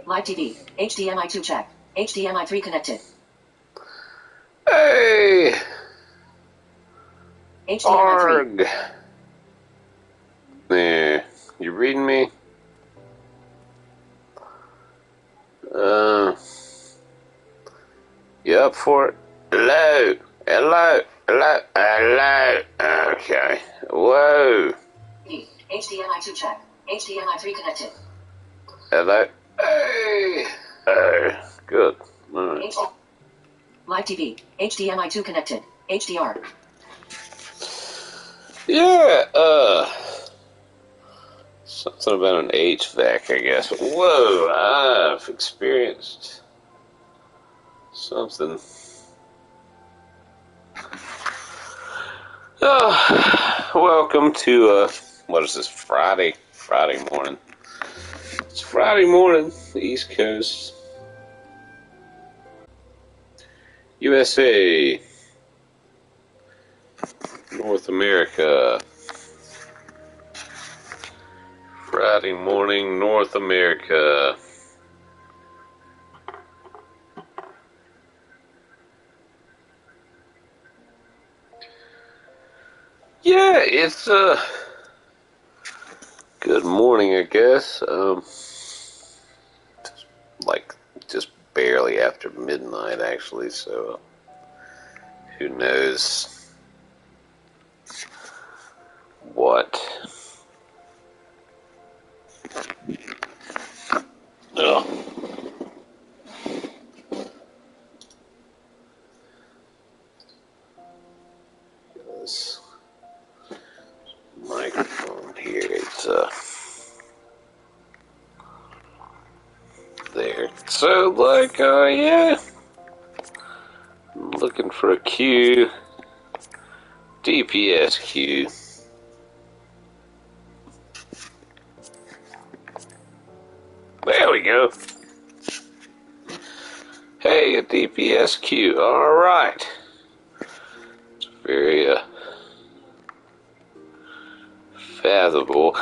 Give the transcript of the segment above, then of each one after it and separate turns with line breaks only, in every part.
Live TV. HDMI 2 check. HDMI 3 connected.
Hey!
HDMI 3.
Arg! There. You reading me? You up for it? Hello? Hello? Hello? Hello? Okay. Whoa.
HDMI 2 check. HDMI 3 connected.
Hello? Hey! Oh, good. All right.
Live TV. HDMI 2 connected. HDR.
Yeah, something about an HVAC, I guess. Whoa, I've experienced something. Welcome to, what is this, Friday morning. It's Friday morning, the East Coast. USA. North America. Friday morning, North America. Yeah, it's good morning, I guess. Just barely after midnight, actually. So who knows what? Ugh. This microphone here, it's there. So yeah, I'm looking for a queue, DPS queue. There we go. Hey, a DPS queue. All right. It's very fathomable.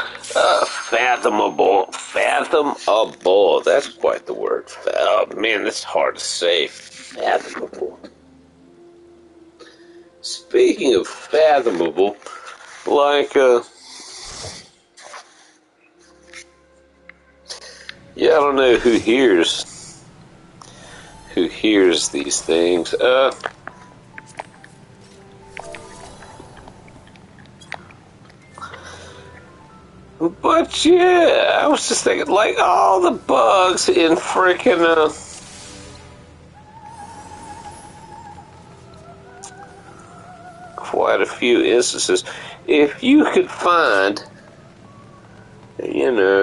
Fathomable. That's quite the word. Oh man, that's hard to say. Fathomable. Speaking of fathomable, yeah, I don't know who hears these things. But yeah, I was just thinking, like, all the bugs in freaking quite a few instances. If you could find,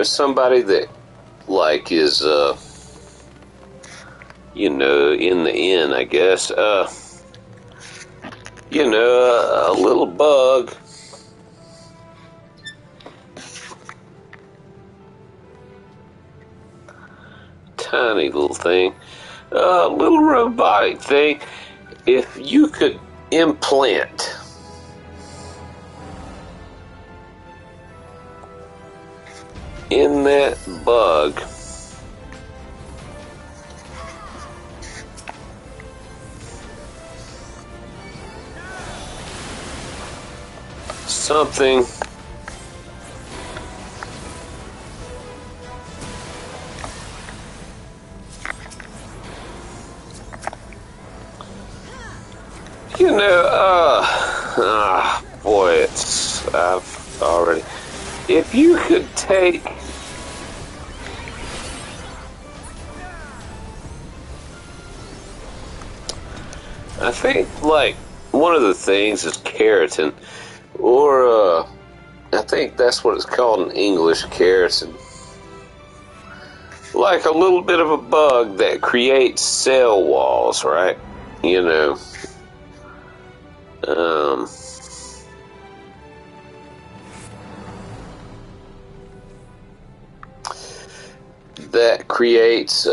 somebody that is in the inn, I guess, a little bug, tiny little thing, a little robotic thing, if you could implant in that bug something boy, I've already, if you could take I think, one of the things is keratin, or, I think that's what it's called in English, keratin. Like a little bit of a bug that creates cell walls, right? That creates,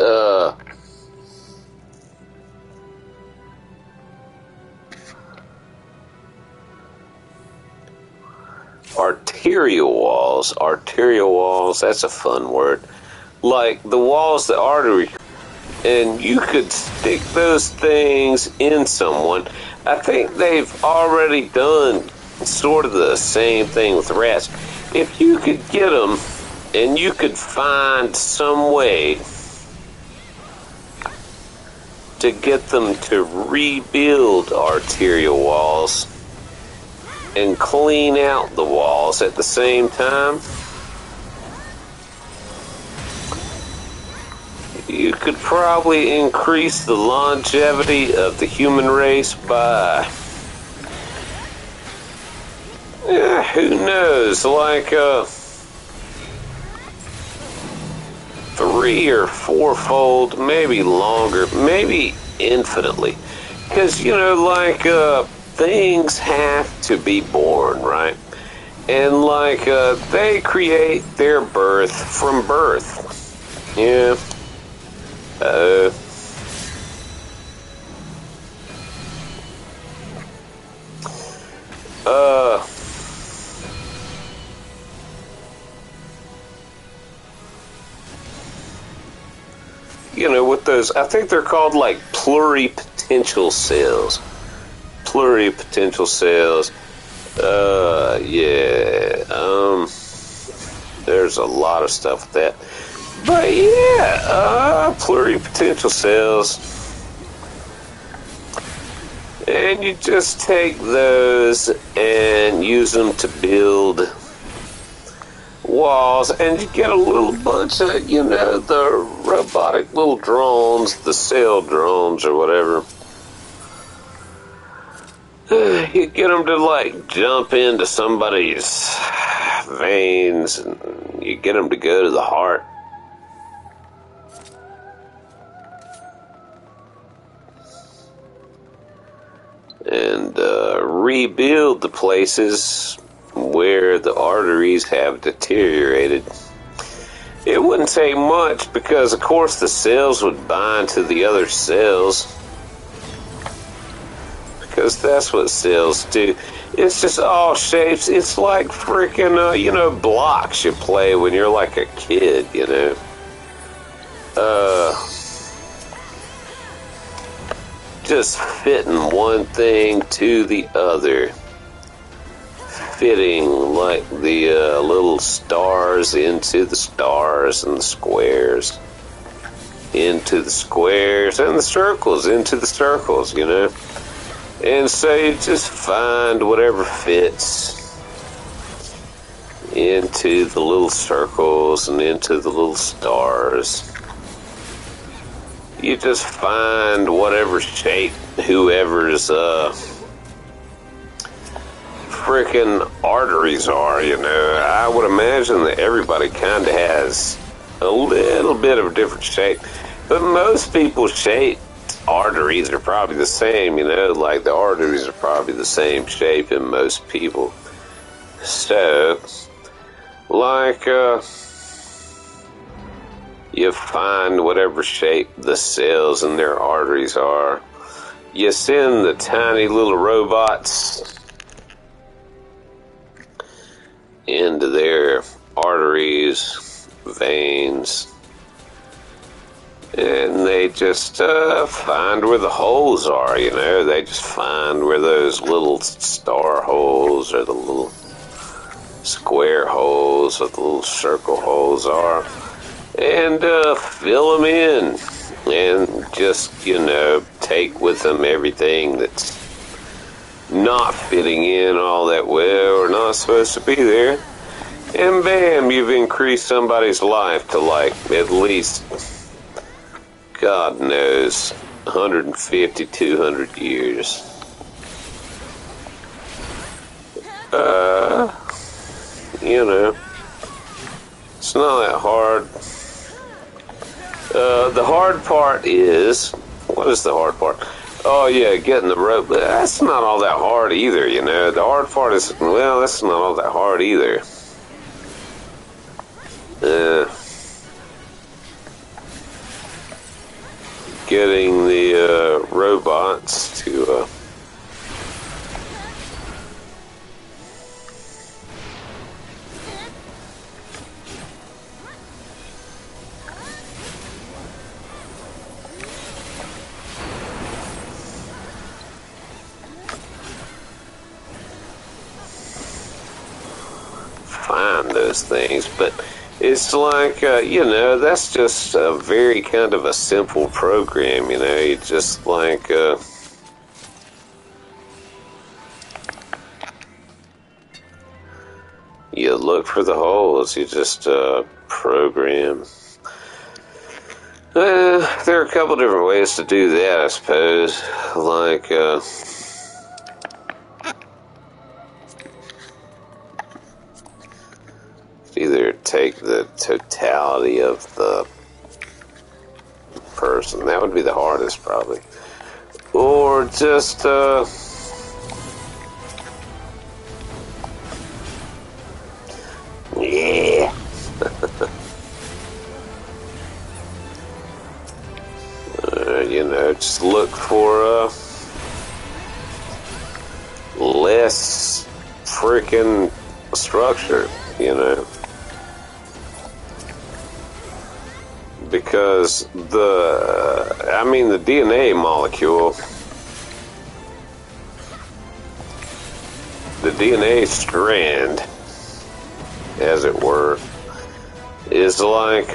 arterial walls, that's a fun word. like the walls, the artery, and you could stick those things in someone. I think they've already done sort of the same thing with rats. If you could get them and you could find some way to get them to rebuild arterial walls and clean out the walls at the same time, you could probably increase the longevity of the human race by, who knows, like 3 or 4-fold, maybe longer, maybe infinitely. Because, you know, like, things have to be born, right? And, like, they create their birth from birth. Yeah. You know, with those, I think they're called like pluripotential cells. Pluripotential cells. Yeah. There's a lot of stuff with that. But yeah, pluripotential cells. And you just take those and use them to build walls, and you get a little bunch of, you know, the robotic little drones, the cell drones or whatever. You get them to like jump into somebody's veins, and you get them to go to the heart. And rebuild the places where the arteries have deteriorated. It wouldn't take much because, of course, the cells would bind to the other cells. Because that's what cells do. It's just all shapes. It's like freaking, you know, blocks you play when you're like a kid, you know. Just fitting one thing to the other. Fitting like the little stars into the stars, and the squares into the squares, and the circles into the circles, you know. And so you just find whatever fits into the little circles and into the little stars. You just find whatever shape whoever's freaking arteries are, you know. I would imagine that everybody kind of has a little bit of a different shape, but most people's shape arteries are probably the same, you know, like the arteries are probably the same shape in most people. So, like, you find whatever shape the cells in their arteries are. You send the tiny little robots into their arteries, veins, and they just find where the holes are, you know. They just find where those little star holes or the little square holes or the little circle holes are, and fill them in, and just, you know, take with them everything that's not fitting in all that well or not supposed to be there, and bam, you've increased somebody's life to like at least, God knows, 150, 200 years. You know, it's not that hard. The hard part is, what is the hard part? Oh yeah, getting the rope. But that's not all that hard either, you know. The hard part is, well, that's not all that hard either. Getting the robots to those things, but it's like, that's just a very kind of a simple program, you just like, you look for the holes, you just, program. There are a couple different ways to do that, I suppose, like, either take the totality of the person, that would be the hardest probably, or just yeah. Just look for less freaking structure, because the DNA molecule, the DNA strand, as it were, is like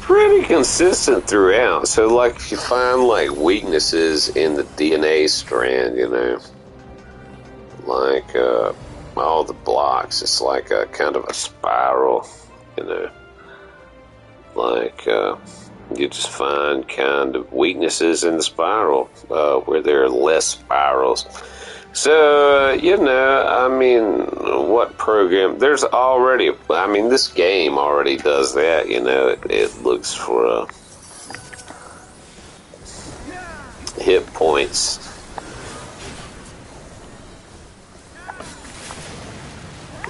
pretty consistent throughout. So like if you find like weaknesses in the DNA strand, like all the blocks, it's like a kind of a spiral, like you just find kind of weaknesses in the spiral where there are less spirals. So, what program? There's already, this game already does that, it looks for hit points.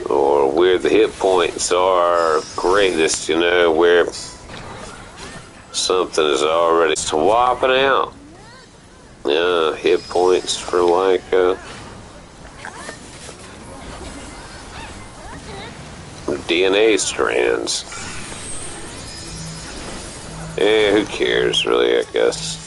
Or where the hit points are greatest, where something is already swapping out. Hit points for like, DNA strands. Who cares, really, I guess,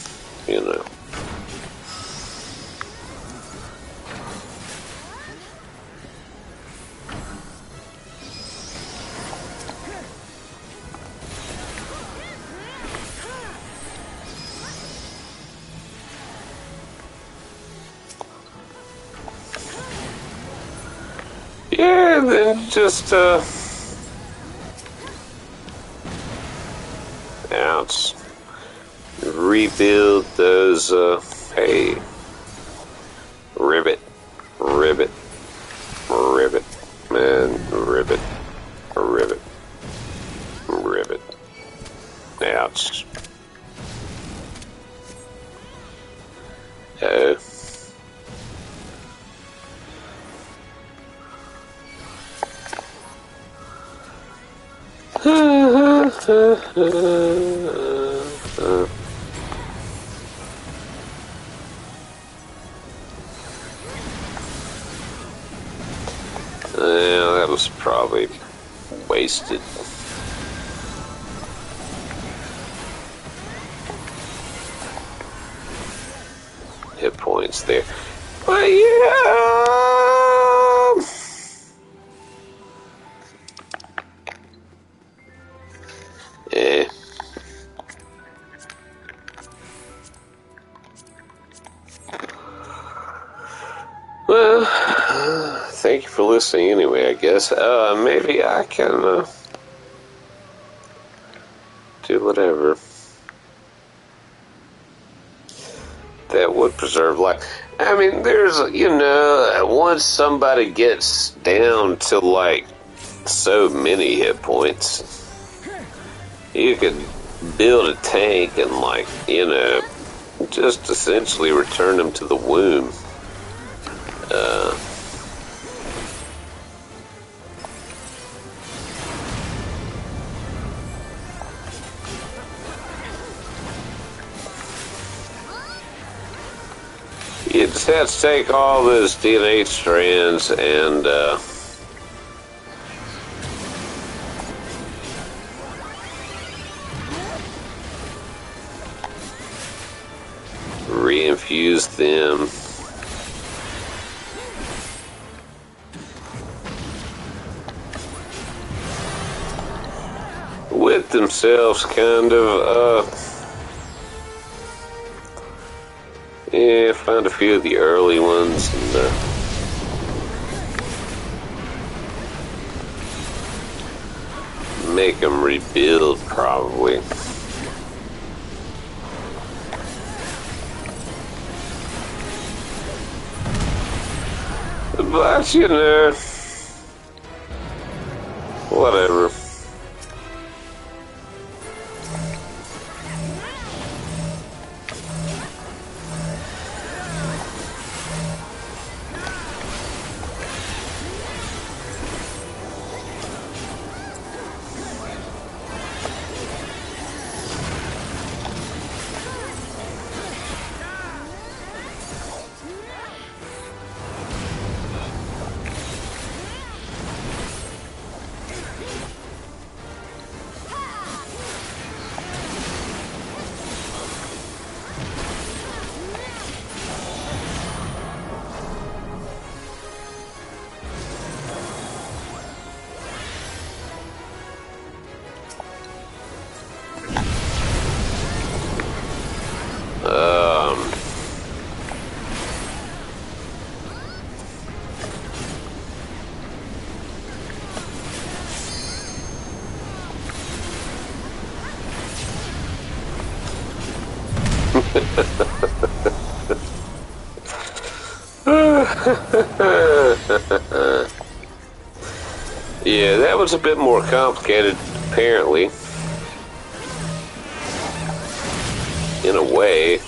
Yeah, then just, ouch. Rebuild those, hey. Ribbit. Ribbit. Ribbit. Man, ribbit. Ribbit. Ribbit. Ouch. Oh. That was probably wasted. Hit points there. But yeah. Well, thank you for listening anyway, I guess. Maybe I can do whatever. That would preserve life. There's, once somebody gets down to like so many hit points, you could build a tank and like, just essentially return them to the womb. You just have to take all those DNA strands and reinfuse them with themselves, kind of. Yeah, find a few of the early ones and make them rebuild, probably. But, you know, whatever. Yeah, that was a bit more complicated, apparently. In a way.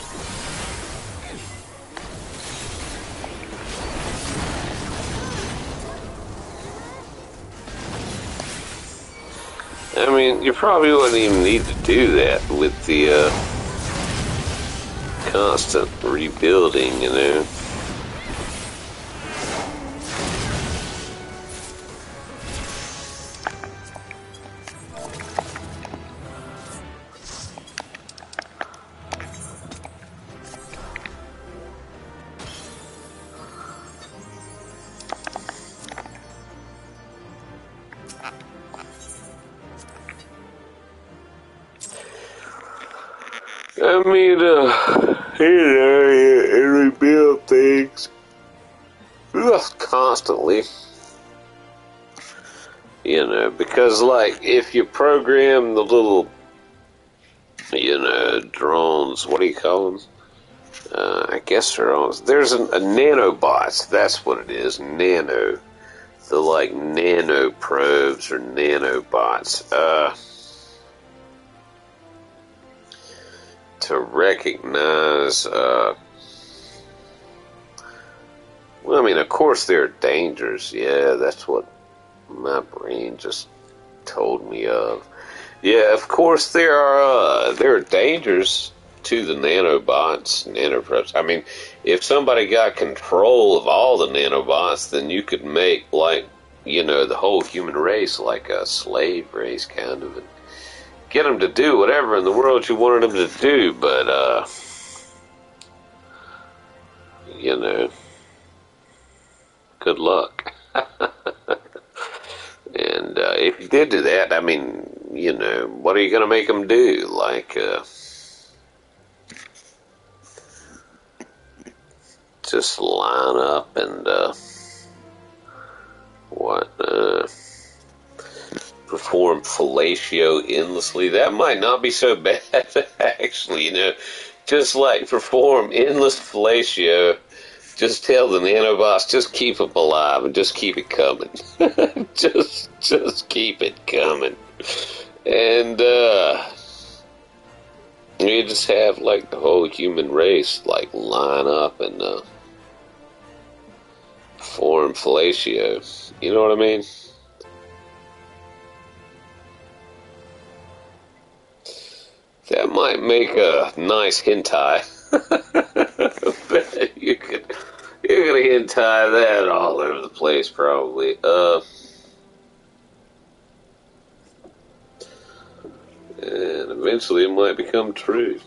I mean, you probably wouldn't even need to do that with the constant rebuilding, you know. I mean, you know, you rebuild things constantly. You know, because, like, if you program the little, you know, drones, what do you call them? I guess they're on. There's a nanobots, that's what it is, nano. The, like, nano probes or nanobots. To recognize, well, I mean, of course there are dangers. Yeah, that's what my brain just told me of. Yeah, of course there are dangers to the nanobots, nanoprobes. I mean, if somebody got control of all the nanobots, then you could make, like, you know, the whole human race like a slave race, kind of, and get them to do whatever in the world you wanted them to do, but, you know, good luck. And if you did do that, I mean, you know, what are you going to make them do? Like, just line up and, perform fellatio endlessly? That might not be so bad, actually, you know. Just, like, perform endless fellatio. Just tell the nanobots, just keep them alive and just keep it coming. just keep it coming. And, you just have, like, the whole human race, like, line up and, perform fellatio. You know what I mean? That might make a nice hentai. you could hentai that all over the place, probably. And eventually it might become true.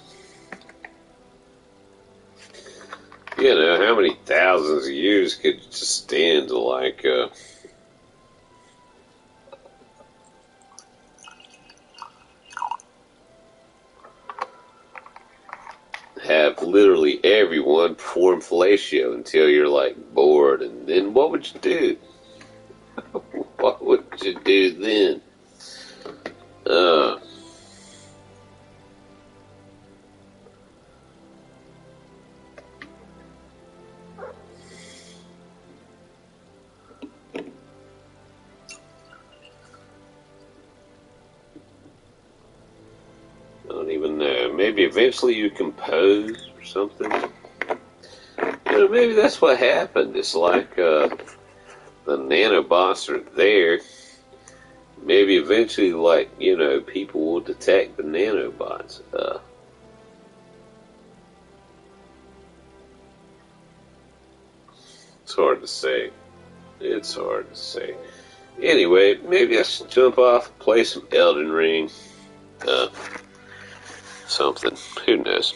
You know, how many thousands of years could you just stand to, like, literally everyone perform fellatio until you're like bored, and then what would you do? What would you do then? I don't even know. Maybe eventually you compose or something. Maybe that's what happened. It's like the nanobots are there. Maybe eventually, like, people will detect the nanobots. It's hard to say. It's hard to say. Anyway, maybe I should jump off and play some Elden Ring. Something. Who knows?